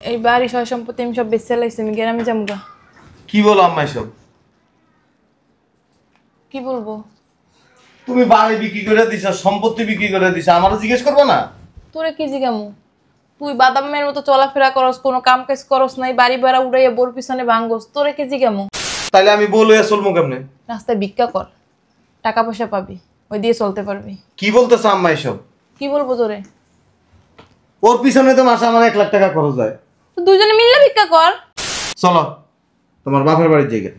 এই বাড়ি সয় সম্পত্তি আমি সব বেচে লাইছি, আমি গ্রামে যাবো গা। কি বলো আম্মা এসব? কি বলবো? তুমি বাড়ি বিক্রি করে দিছো, সম্পত্তি বিক্রি করে দিছো, আমারও জিজ্ঞেস করবে না? তোরে কি জিগামু? তুই বাদামের মতো চলাফেরা করস, কোনো কাম কাজ করস নাই, বাড়ি ভাড়া উড়াইয়া বোর পিছনে ভাঙ্গস, তোরে কি জিগামু? তাইলে আমি বলে চলবো কেমনে? রাস্তায় ভিক্ষা কর, টাকা পয়সা পাবি, ওই দিয়ে চলতে পারবি। কি বলতেছো আম্মা এসব? কি বলবো তোরে? ওর পিছনে তো মাসে আমার 1 লাখ টাকা খরচ হয়। তো দুজনে মিললে ভিক্ষা কর। চলো তোমার বাপের বাড়ির জায়গা।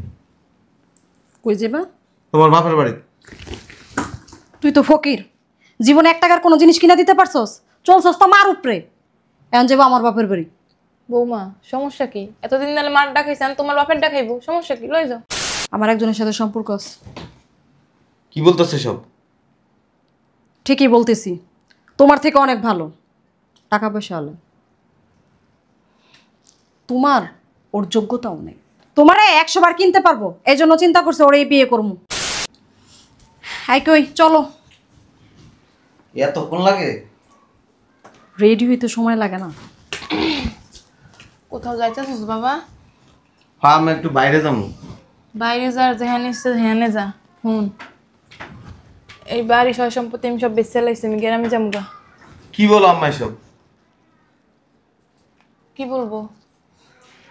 কই যাবা? তোমার বাপের বাড়ি। তুই তো ফকির, জীবনে 1 টাকার কোনো জিনিস কিনা দিতে পারছস? চলছস তো মার উপরে। এখন যাবো আমার বাপের বাড়ি। বৌমা সমস্যা কি? এতদিন ধরে মার ডাকাইছেন, তোমার বাপের ডাকাইবো, সমস্যা কি? লই যাও। আমার একজনের সাথে সম্পর্ক আছে। কি বলতেছে সব? ঠিকই বলতেছি, তোমার থেকে অনেক ভালো, টাকা পয়সা হলো। তোমার ওর যোগ্যতাও নেই। তোমারে 100 বার কিনতে পারবো, এই জন্য চিন্তা করছে ওরে বিয়ে করবো। হাই কই চলো। এতক্ষণ লাগে? রেডি হইতে সময় লাগে না? কোথাও যাইতেছিস বাবা? হ্যাঁ আমি একটু বাইরে যাবো। বাইরে যার যেখানে ইচ্ছে সেখানে যা। হুন, এই বাড়ি সয় সম্পত্তি আমি সব বেচে লাইছি, আমি গ্রামে যাবো গা। কি বলো আম্মা এসব? কি বলবো?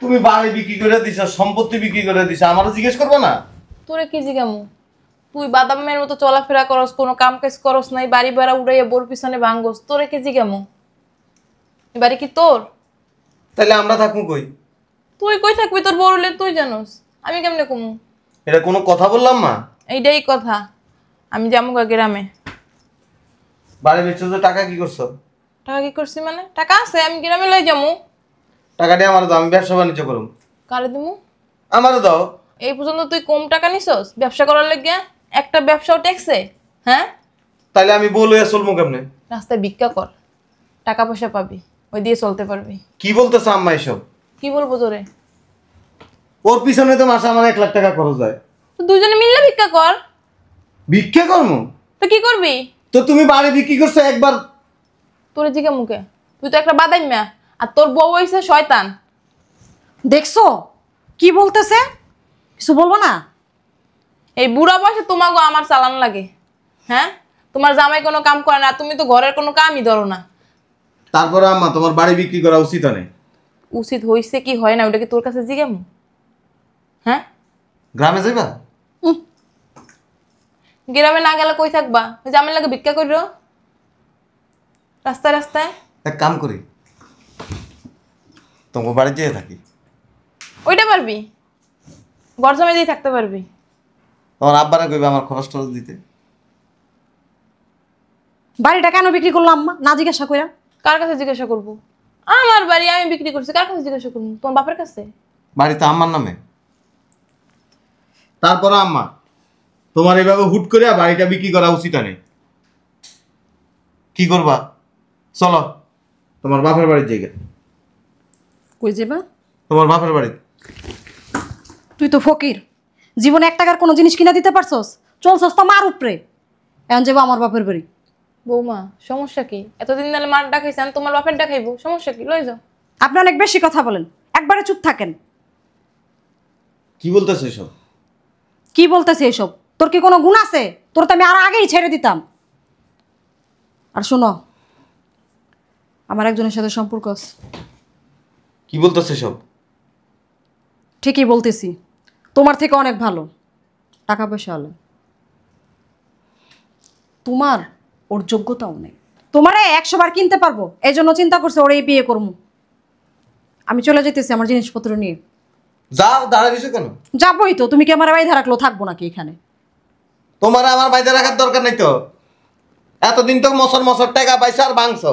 তুমি বাড়ি বিক্রি করে দিছো, সম্পত্তি বিক্রি করে দিছো, আমারও জিজ্ঞেস করবে না? তোরে কি জিগামু? তুই বাদামের মতো চলাফেরা করস, কোনো কাম কাজ করস নাই, বাড়ি ভাড়া উড়াইয়া বোর পিছনে ভাঙ্গস, তোরে কি জিগামু? এই বাড়ি কি তোর? তাহলে আমরা থাকবো কই? তুই কই থাকবি? তোর বড় হলে তুই জানোস, আমি কেমনে কমু? এটা কোনো কথা বললাম মা? এইটাই কথা, আমি যাবো গা গ্রামে। বাড়ি বেচছো তো, টাকা কি করছো? টাকা কি করছি মানে? টাকা আছে, আমি গ্রামে লই যাবো। টাকা দিয়ে আমার দাও, আমি ব্যবসা বাণিজ্য করুম। কারে দিমু? আমারও দাও। এই পর্যন্ত তুই কম টাকা নিছস ব্যবসা করার লাগিয়া? একটা ব্যবসাও টেকছে? হ্যাঁ, তাইলে আমি বলে চলবো কেমনে? রাস্তায় ভিক্ষা কর, টাকা পয়সা পাবি, ওই দিয়ে চলতে পারবি। কি বলতেছো আম্মা এসব? কি বলবো তোরে? ওর পিছনে তো মাসে আমার 1 লাখ টাকা খরচ হয়। তো দুজনে মিললে ভিক্ষা কর। ভিক্ষা করবো? তো কি করবি? তো তুমি বাড়ি বিক্রি করছো একবার। তোরে জিগা মুখে, তুই তো একটা বাদাইম্যা, আর তোর বউ হইছে শয়তান। দেখছো কি বলতেছে? কিছু বলবো না? এই বুড়া বয়সে তোমাকে আমার চালান লাগে? হ্যাঁ, তোমার জামাই কোনো কাম করে না, তুমি তো ঘরের কোনো কামই ধরো না। তারপরে আম্মা তোমার বাড়ি বিক্রি করা উচিত নেই। উচিত হইছে কি হয় না ওটা কি তোর কাছে জিগামু? হ্যাঁ, গ্রামে যাইবা? গ্রামে না গেলে কই থাকবা? ওই জামাই লাগে ভিক্ষা করিও রাস্তায় রাস্তায়। এক কাম করি, তোমার বাড়ি যেয়ে থাকি। ওইটা পারবি? ঘর জামাই দিয়ে থাকতে পারবি? তোমার আব্বারা কইবে আমার খরচ টরচ দিতে। বাড়িটা কেন বিক্রি করলাম না জিজ্ঞাসা কইরা? কার কাছে জিজ্ঞাসা করবো? আমার বাড়ি আমি বিক্রি করছি, কার কাছে জিজ্ঞাসা করবো? তোমার বাপের কাছে? বাড়ি তো আম্মার নামে। তারপরে আম্মা তোমার এইভাবে হুট করে বাড়িটা বিক্রি করা উচিত নেই। কি করবা? চলো তোমার বাপের বাড়ির জায়গা। কই যাবা? তোমার বাপের বাড়ি। তুই তো ফকির, জীবনে 1 টাকার কোনো জিনিস কিনা দিতে পারছস? চলছস তো মার উপরে। এখন যাবো আমার বাপের বাড়ি। বৌমা সমস্যা কি? এতদিন ধরে মার ডাকাইছেন, তোমার বাপের ডাকাইবো, সমস্যা কি? লই যাও। আপনি অনেক বেশি কথা বলেন, একবারে চুপ থাকেন। কি বলতেছে এসব? কি বলতেছে এসব? তোর কি কোনো গুণ আছে? তোর তো আমি আর আগেই ছেড়ে দিতাম। আর শোনো, আমার একজনের সাথে সম্পর্ক আছে। কি বলতেছে সব? ঠিকই বলতেছি, তোমার থেকে অনেক ভালো, টাকা পয়সা হলো। তোমার ওর যোগ্যতাও নেই। তোমারে 100 বার কিনতে পারবো, এই জন্য চিন্তা করছে ওরে বিয়ে করবো। আমি চলে যেতেছি আমার জিনিসপত্র নিয়ে। যাও, দাঁড়া দিছো কেন? যাবোই তো, তুমি কি আমার বাইরে রাখলো? থাকবো নাকি এখানে? তোমার আমার বাইরে রাখার দরকার নেই তো। এতদিন তো মশর মশর টাকা পাইছো আর ভাঙছো।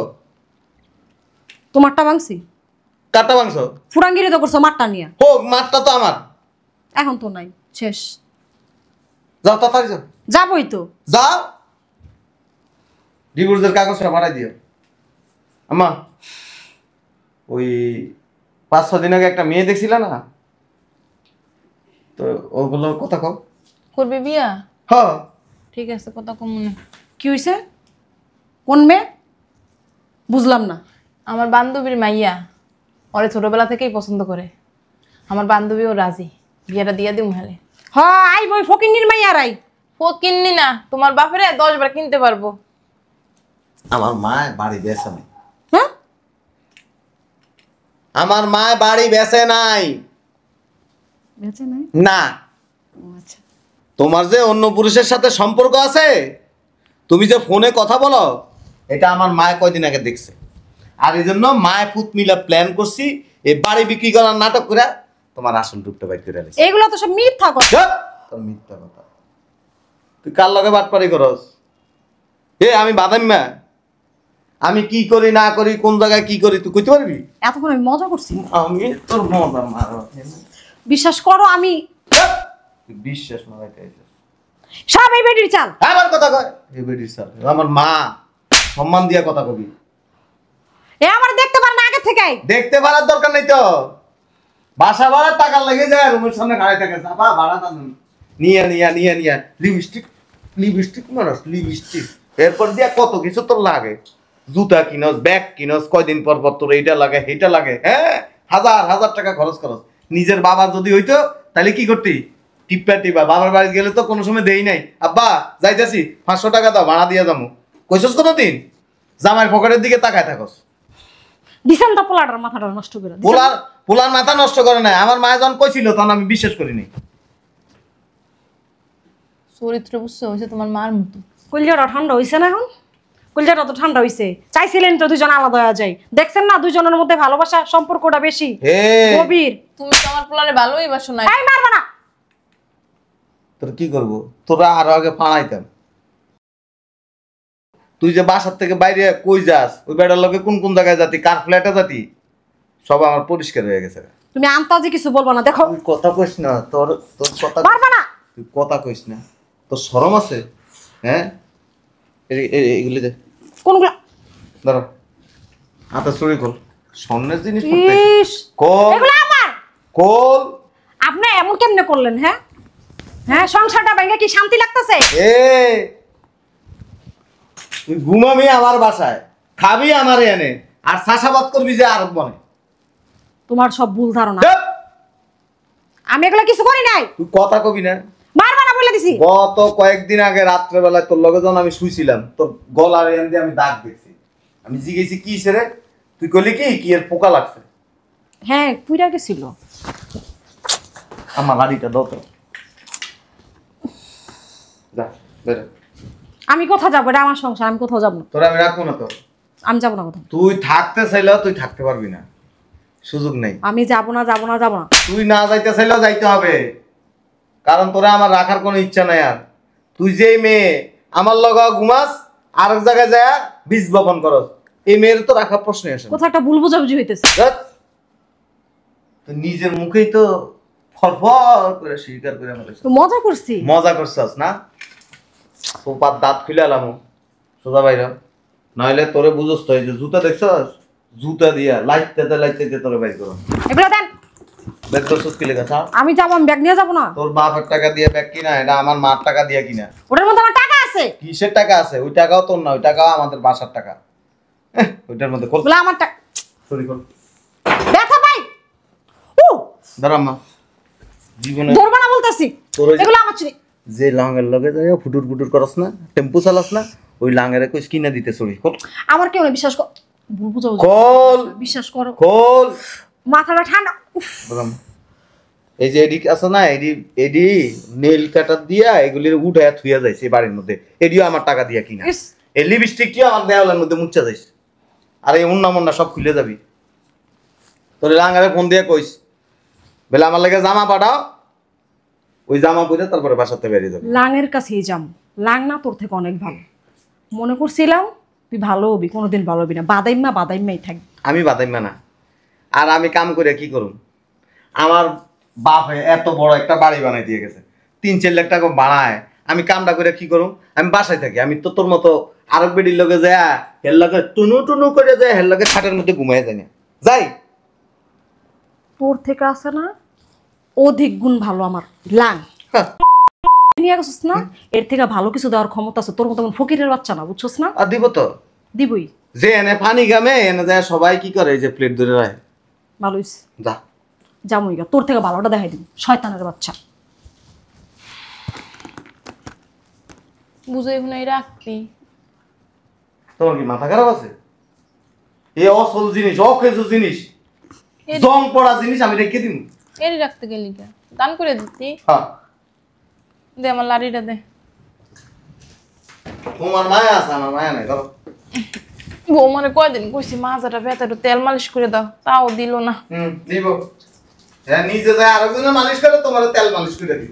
তোমারটা ভাঙছি? কাটা ভাঙছো? ফুরাঙ্গিরি তো করছো মাঠটা নিয়ে। হোক, মাঠটা তো আমার। এখন তো নাই, শেষ। যাও তাড়াতাড়ি যাও। যাবোই তো। যাও, ডিভোর্সের কাগজটা পাঠাই দিও। আম্মা ওই 5-6 দিন আগে একটা মেয়ে দেখছিল না, তো ওগুলো কথা কও। করবি বিয়া? হ। ঠিক আছে, কথা কম মনে। কি হয়েছে? কোন মেয়ে? বুঝলাম না। আমার বান্ধবীর মাইয়া, ওরে ছোটবেলা থেকেই পছন্দ করে। আমার বান্ধবীও রাজি, বিয়েটা দিয়ে দিই হেলে। হ আই বই ফকিন্নির মাইয়া রাই। ও কিননি না, তোমার বাপেরে 10 বার কিনতে পারবো। আমার মা বাড়ি বেচে নাই। হ্যাঁ আমার মা বাড়ি বেচে নাই। বেঁচে নাই? না, ও আচ্ছা। তোমার যে অন্য পুরুষের সাথে সম্পর্ক আছে, তুমি যে ফোনে কথা বলো, এটা আমার মায়ে কয়দিন আগে দেখছে। আর এই জন্য মায়ে পুত মিলা প্ল্যান করছি, এই বাড়ি বিক্রি করার নাটক করে তোমার আসল রূপটা বাইর করে আনিস। এইগুলো তো সব মিথ্যা কথা। তোর মিথ্যা কথা। তুই কার লগে বাটপারি করস? আমি বাদাম্মা, আমি কি করি না করি, কোন জায়গায় কি করি তুই কইতে পারবি? এতক্ষণ আমি মজা করছি। আমি তোর মজা মারো। বিশ্বাস করো আমি তুই বিশ্বাস মারাইতে আইছিস। সব এই বেটির চাল। আমার কথা কয় এই বেটির স্যার, আমার মা, সম্মান দিয়া কথা কবি। এ আমার দেখতে পার না আগে থেকেই। দেখতে পারার দরকার নেই তো, বাসা ভাড়ার টাকা লেগে যায়, রুমের সামনে গাড়ি থাকে, চাপা ভাড়া টান নিয়া লিপস্টিক মারস, লিপস্টিক এরপর দিয়া কত কিছু তোর লাগে, জুতা কিনস, ব্যাগ কিনস, কয়দিন পর পর তোর এইটা লাগে সেইটা লাগে, হ্যাঁ, হাজার হাজার টাকা খরচ করস। নিজের বাবা যদি হইতো তাহলে কি করতি? টিপা বাবার বাড়ি গেলে তো কোনো সময় দেই নাই, আব্বা যাইতেছি 500 টাকা দাও ভাড়া দিয়া যাবো, কইছস কোনোদিন? জামাইয়ের পকেটের দিকে তাকায় থাকস। দিছেন তো পোলাটার মাথাটা নষ্ট করে দিছেন। পোলার মাথা নষ্ট করে নাই। আমার মা যখন কইছিল তখন আমি বিশ্বাস করিনি। চরিত্র বুঝছো, হয়েছে তোমার মার মতো। কলিজাটা ঠান্ডা হইছে না এখন? কলিজাটা তো ঠান্ডা হইছে। চাইছিলেন তো দুজন আলাদা হয়ে যায়, দেখছেন না দুজনের মধ্যে ভালোবাসা সম্পর্কটা বেশি গভীর। তুমি তো আমার পোলারে ভালোই বাসো না। এই মারবা না। তোর কি করব? তোরা আরো আগে ফাড়াইতাম। তুই যে বাসার থেকে বাইরে কই যাস, ওই বেড়ার লগে কোন কোন জায়গায় যাতি, কার ফ্ল্যাটে যাতি, সব আমার পরিষ্কার হয়ে গেছে। তুমি আন্তাজি কিছু বলবা না, দেখো। তুই কথা কইস না, তোর কথা মারবা না। তুই কথা কইস না, তোর শরম আছে? হ্যাঁ, এগুলি দে। কোনগুলা? ধরো হাতে চুরি কর, স্বর্ণের জিনিস ইস, কল এগুলো আমার। কল। আপনি এমন কেমনে করলেন? হ্যাঁ হ্যাঁ, সংসারটা ভেঙে কি শান্তি লাগতেছে? তুই ঘুমাবি আমার বাসায়, খাবি আমার এনে, আর চাষাবাদ করবি যে আরব বনে। তোমার সব ভুল ধারণা। আমি এগুলো কিছু করি নাই। তুই কথা কবি না, মারবা না বলে দিছি। গত কয়েকদিন আগে রাত্রেবেলায় তোর লগে যখন আমি শুইছিলাম, তোর গলার এন দিয়ে আমি দাগ দেখছি। আমি জিজ্ঞেসি কি রে, তুই কইলি কি এর পোকা লাগছে। হ্যাঁ পুইরা গেছিল। আমার গাড়িটা দাও তো, যা বেরো। আমি কোথাও যাবো? এটা আমার সংসার, আমি কোথাও যাবো না। তোর আমি রাখবো না তো। আমি যাবো না কোথাও। তুই থাকতে চাইলেও তুই থাকতে পারবি না, সুযোগ নেই। আমি যাবো না যাবো না যাবো না। তুই না যাইতে চাইলেও যাইতে হবে, কারণ তোরা আমার রাখার কোনো ইচ্ছা নাই। আর তুই যেই মেয়ে আমার লগে ঘুমাস, আরেক জায়গায় যায় বীজ বপন করস, এই মেয়ের তো রাখার প্রশ্নই আসে না। কোথাও একটা ভুল বোঝাবুঝি হইতেছে। তুই নিজের মুখেই তো ফরফর করে স্বীকার করে ফেলেছিস। তো মজা করছি। মজা করছস না? সোপার দাঁত খুলে আলাম সোজা বাইরে, নইলে তোরে বুঝস তো। এই যে জুতা দেখছস, জুতা দিয়া লাইতে তোরে বাইর করো। এগুলো দেন। বের করছস কি লেখা? আমি যাবো, আমি ব্যাগ নিয়ে যাবো না। তোর বাপের টাকা দিয়ে ব্যাগ কিনা, এটা আমার মার টাকা দিয়ে কিনা। ওটার মধ্যে আমার টাকা আছে। কিসের টাকা আছে? ওই টাকাও তোর না, ওই টাকাও আমাদের বাসার টাকা। ওইটার মধ্যে খোল। বলে আমার টাকা সরি খোল। ব্যথা পাই। ও দাঁড়াম্মা, জীবনে ধরবা না বলতেছি। তোর ওই এগুলো আমার চুরি। যে লাঙের লগে যায় ফুটুর করস না, টেম্পু চালাস না, ওই লাঙের কইস কিনা দিতে চড়ি। খোল। আমার কেউ না, বিশ্বাস কর। ভুল বুঝাবুঝি। খোল। বিশ্বাস করো। খোল। মাথাটা ঠান্ডা। উফ, দাঁড়াম্মা, এই যে এডি আছে না, এডি নেল কাটার দিয়া এগুলির উঠায় থুইয়া যাইছে বাড়ির মধ্যে, এডিও আমার টাকা দিয়া কিনা। ইস, এই লিপস্টিকটিও আমার দেওয়ালের মধ্যে মুচ্ছা যাইছে। আর এই মুন্না সব খুলে যাবি। তোর লাঙ্গারে ফোন দিয়ে কইস বেলা আমার লাগে জামা পাঠাও, ওই জামা পরে তারপরে বাসাতে বেরিয়ে যাবে। লাঙের কাছেই যাম। লাং না তোর থেকে অনেক ভালো। মনে করছিলাম তুই ভালো হবি, কোনোদিন ভালো হবি না। বাদাইম্মাই থাকবি। আমি বাদাইম্মা না। আর আমি কাম করে কি করুম? আমার বাপে এত বড় একটা বাড়ি বানাই দিয়ে গেছে, 3-4 লাখ টাকা বানায়। আমি কামটা করে কি করুম? আমি বাসায় থাকি। আমি তো তোর মতো আরব বেডির লগে যায় হের লগে টুনু করে যায়, হের লগে খাটের মধ্যে ঘুমাই যায় না। যাই তোর থেকে আছে না অধিক গুণ ভালো আমার লাং। নিয়ে গেছিস না, এর থেকে ভালো কিছু দেওয়ার ক্ষমতা আছে। তোর মতো ফকিরের বাচ্চা না, বুঝছস না? আর দিব তো। দিবই। যে এনে পানি গামে এনে যায় সবাই কি করে, এই যে প্লেট ধরে রায় ভালো হইছে যা জামুই গা তোর থেকে ভালোটা দেখাই দিবি শয়তানের বাচ্চা বুঝে শুনে রাখবি। তোমার কি মাথা খারাপ আছে? এই অসল জিনিস অকেজো জিনিস এ- জং পড়া জিনিস আমি রেখে দিব? এরই রাখতে গেলি কে? দান করে দিতি। হ্যাঁ দে আমার লাড়িটা দে। তোমার মায়া আছে আমার মায়া নাই ধরো। বউ মানে কয়দিন কইছি মাজাটা ব্যথা একটু তেল মালিশ করে দাও, তাও দিল না। দিব। হ্যাঁ নিজে যায় আরেকজনের মালিশ করে তোমার তেল মালিশ করে দিব।